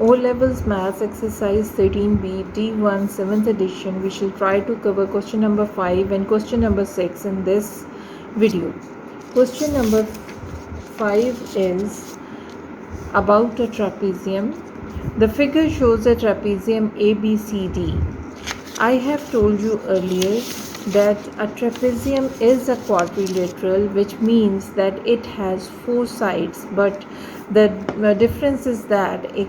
O Levels Maths Exercise 13B D1 7th edition. We shall try to cover question number 5 and question number 6 in this video. Question number 5 is about a trapezium. The figure shows a trapezium ABCD. I have told you earlier that a trapezium is a quadrilateral, which means that it has four sides, but the difference is that a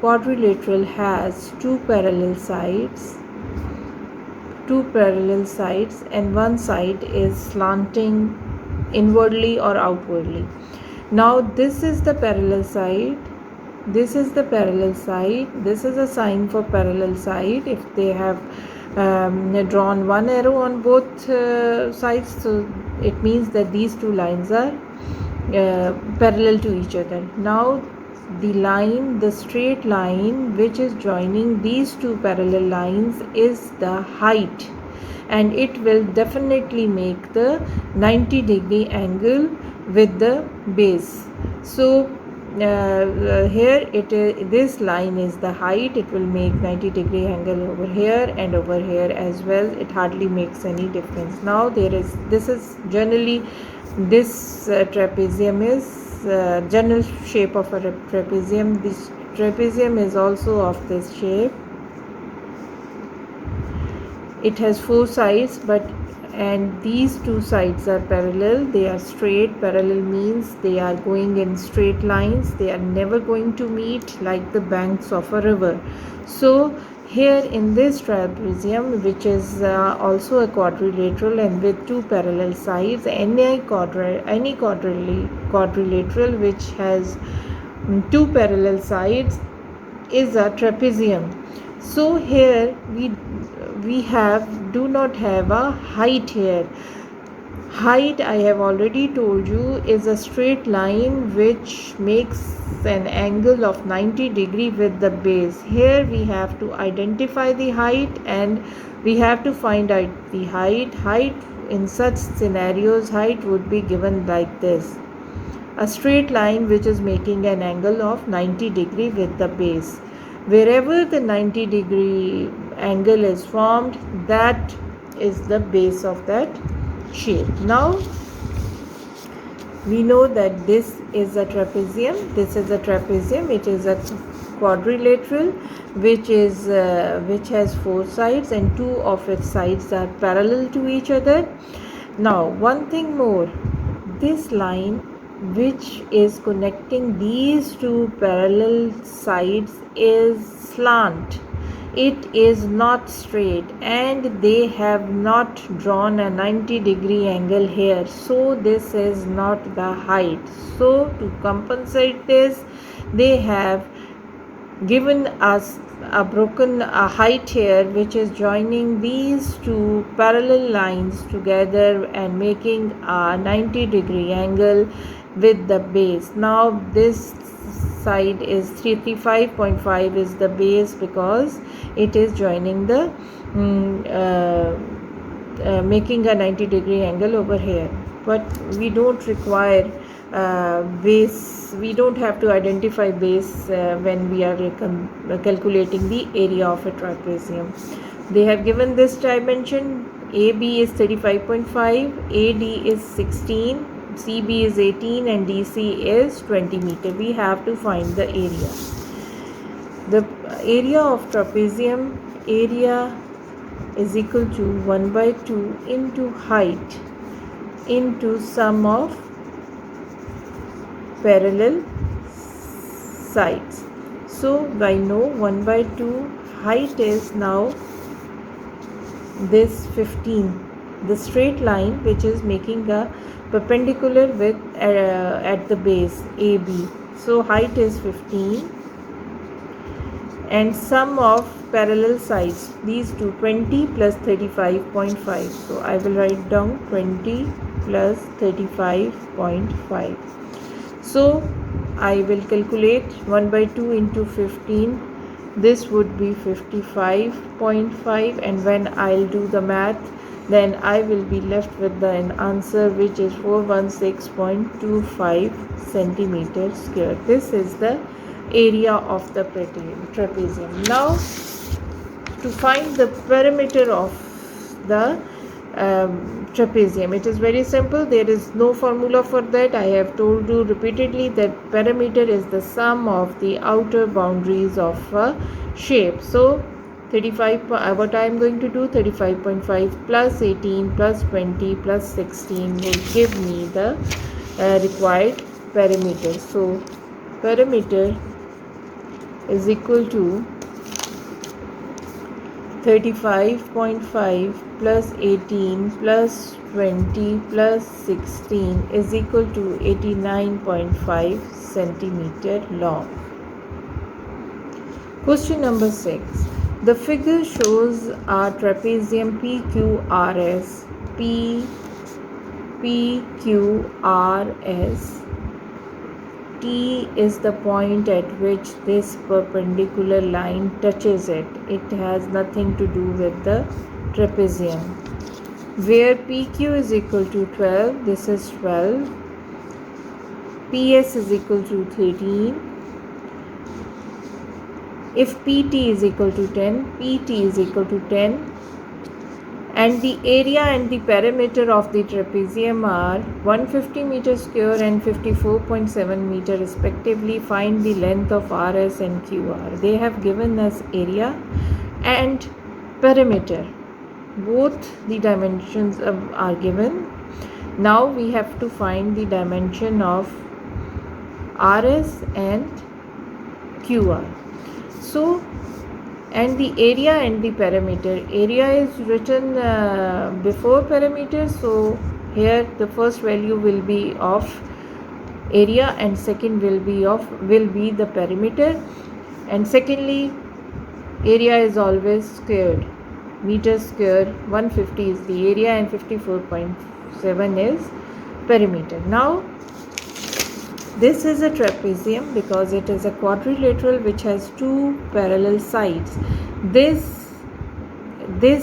quadrilateral has two parallel sides, and one side is slanting inwardly or outwardly. Now this is the parallel side, this is the parallel side, this is a sign for parallel side. If they have drawn one arrow on both sides, so it means that these two lines are parallel to each other. Now the line, the straight line which is joining these two parallel lines is the height, and it will definitely make the 90-degree angle with the base. So here this line is the height. It will make 90-degree angle over here and over here as well. It hardly makes any difference. Now this is generally, this trapezium is general shape of a trapezium. This trapezium is also of this shape. It has four sides, and these two sides are parallel. They are straight. Parallel means they are going in straight lines. They are never going to meet like the banks of a river. So here in this trapezium, which is also a quadrilateral and with two parallel sides, any quadrilateral which has two parallel sides is a trapezium. So here we do not have a height here. Height, I have already told you, is a straight line which makes an angle of 90-degree with the base. Here we have to identify the height and we have to find out the height. Height in such scenarios, height would be given like this: a straight line which is making an angle of 90-degree with the base. Wherever the 90-degree angle is formed, that is the base of that shape. Now we know that this is a trapezium. This is a trapezium. It is a quadrilateral which has four sides, and two of its sides are parallel to each other. Now one thing more, this line which is connecting these two parallel sides is slant. It is not straight, and they have not drawn a 90-degree angle here, so this is not the height. So to compensate this, they have given us a height here which is joining these two parallel lines together and making a 90-degree angle with the base. Now this side is 35.5 is the base, because it is joining the making a 90-degree angle over here. But we don't require base. We don't have to identify base when we are calculating the area of a trapezium. They have given this dimension: AB is 35.5, AD is 16, CB is 18, and DC is 20 meter. We have to find the area. The area of trapezium, area is equal to 1 by 2 into height into sum of parallel sides. So I know 1 by 2 height is now this 15, the straight line which is making a perpendicular with at the base AB. So height is 15, and sum of parallel sides, these two, 20 plus 35.5. So I will write down 20 plus 35.5. So I will calculate 1 by 2 into 15. This would be 55.5, and when I'll do the math, then I will be left with an answer which is 416.25 centimeters square. This is the area of the trapezium. Now to find the perimeter of the trapezium, it is very simple. There is no formula for that. I have told you repeatedly that perimeter is the sum of the outer boundaries of a shape. So 35, what I am going to do, 35.5 plus 18 plus 20 plus 16 will give me the required perimeter. So perimeter is equal to 35.5 plus 18 plus 20 plus 16 is equal to 89.5 centimeter long. Question number 6. The figure shows our trapezium PQRS. PQRS. T is the point at which this perpendicular line touches it. It has nothing to do with the trapezium. Where PQ is equal to 12, this is 12. PS is equal to 13. If PT is equal to 10, PT is equal to 10. And the area and the perimeter of the trapezium are 150 meter square and 54.7 meter respectively. Find the length of RS and QR. They have given us area and perimeter. Both the dimensions are given. Now we have to find the dimension of RS and QR. So, and the area and the perimeter. Area is written before perimeter, so here the first value will be of area and second will be the perimeter. And secondly, area is always squared. Meter square, 150 is the area and 54.7 is perimeter. Now this is a trapezium because it is a quadrilateral which has two parallel sides. This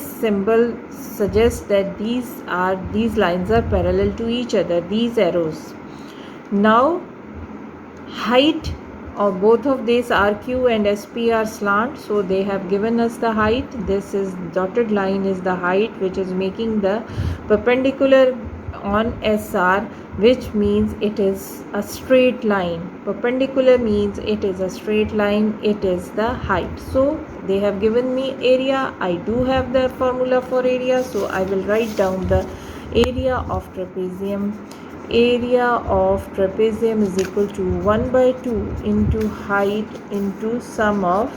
symbol suggests that these lines are parallel to each other, these arrows. Now height of both of these RQ and SP are slant, so they have given us the height. This is dotted line is the height which is making the perpendicular on SR, which means it is a straight line. Perpendicular means it is a straight line, it is the height. So they have given me area. I do have the formula for area, so I will write down the area of trapezium. Area of trapezium is equal to 1 by 2 into height into sum of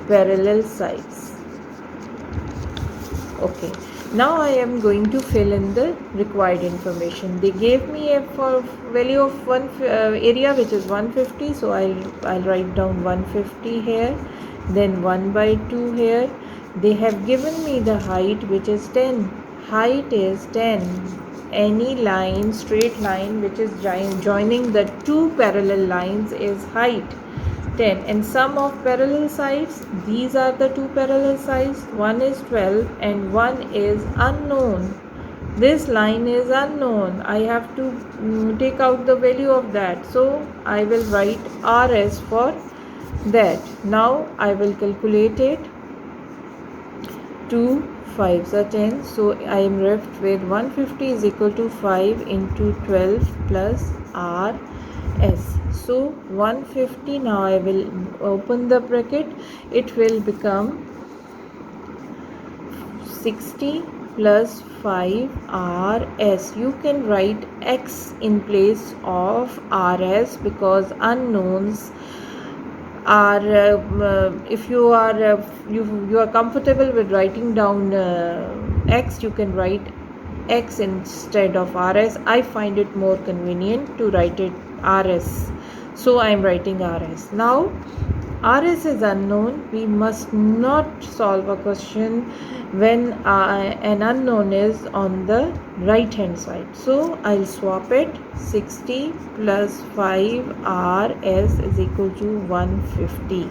parallel sides. Okay. Now I am going to fill in the required information. They gave me a value of area which is 150, so I'll write down 150 here, then 1 by 2 here. They have given me the height which is 10. Height is 10. Any line, straight line which is joining the two parallel lines is height 10, and sum of parallel sides, these are the two parallel sides, one is 12 and one is unknown. This line is unknown. I have to take out the value of that, so I will write RS for that. Now I will calculate it. 2 5s are 10, so I am left with 150 is equal to 5 into 12 plus RS. So 150, now I will open the bracket, it will become 60 plus 5 RS. You can write X in place of RS because unknowns are if you are you are comfortable with writing down X, you can write X instead of RS. I find it more convenient to write it RS, so I am writing RS. Now RS is unknown. We must not solve a question when an unknown is on the right hand side, so I'll swap it. 60 plus 5 RS is equal to 150.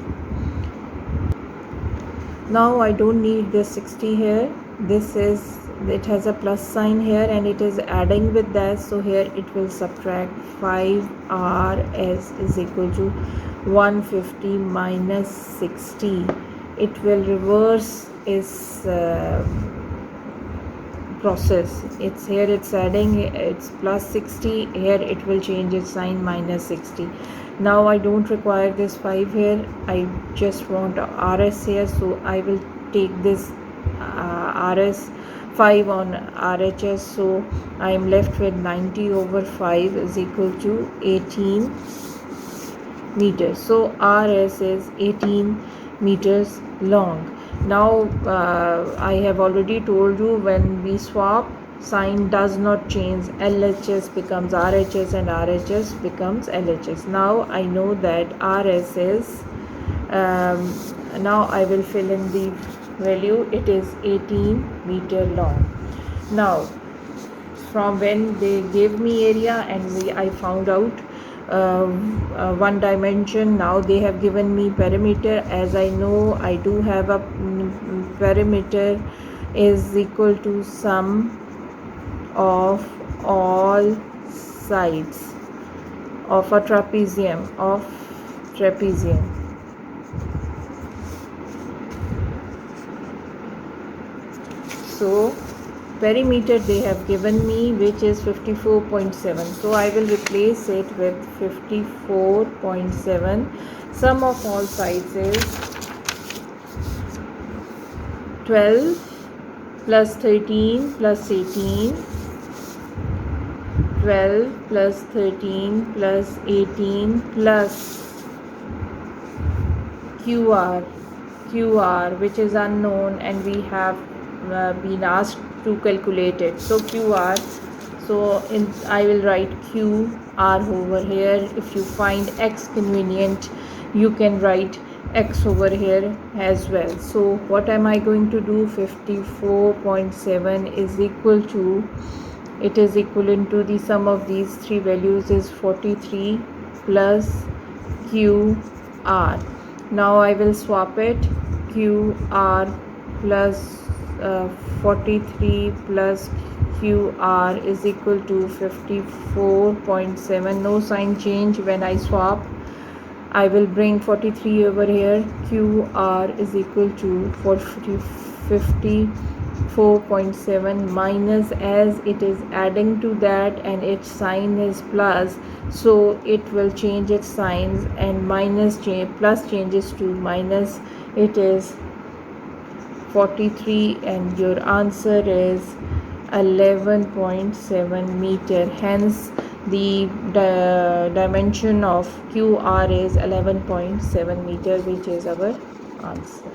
Now I don't need this 60 here. This is it has a plus sign here and it is adding with that, so here it will subtract 5rs is equal to 150 minus 60. It will reverse its process. It's here, it's adding, it's plus 60, here it will change its sign minus 60. Now I don't require this 5 here, I just want rs here, so I will take this rs 5 on RHS, so I am left with 90 over 5 is equal to 18 meters. So RS is 18 meters long. Now I have already told you, when we swap, sign does not change. LHS becomes RHS and RHS becomes LHS. Now I know that RS is, now I will fill in the value, it is 18 meter long. Now from when they gave me area and I found out one dimension, now they have given me perimeter. As I know, I do have a perimeter is equal to sum of all sides of a trapezium, So perimeter they have given me, which is 54.7, so I will replace it with 54.7. Sum of all sides is 12 plus 13 plus 18, 12 plus 13 plus 18 plus QR, which is unknown and we have been asked to calculate it. So QR, so I will write QR over here. If you find X convenient, you can write X over here as well. So what am I going to do? 54.7 is equal to, it is equivalent to the sum of these three values is 43 plus QR. Now I will swap it. QR plus 43 plus QR is equal to 54.7. No sign change when I swap. I will bring 43 over here. QR is equal to 54.7 minus, as it is adding to that and its sign is plus, so it will change its signs, and plus changes to minus. It is 43 and your answer is 11.7 meter. Hence the dimension of QR is 11.7 meter, which is our answer.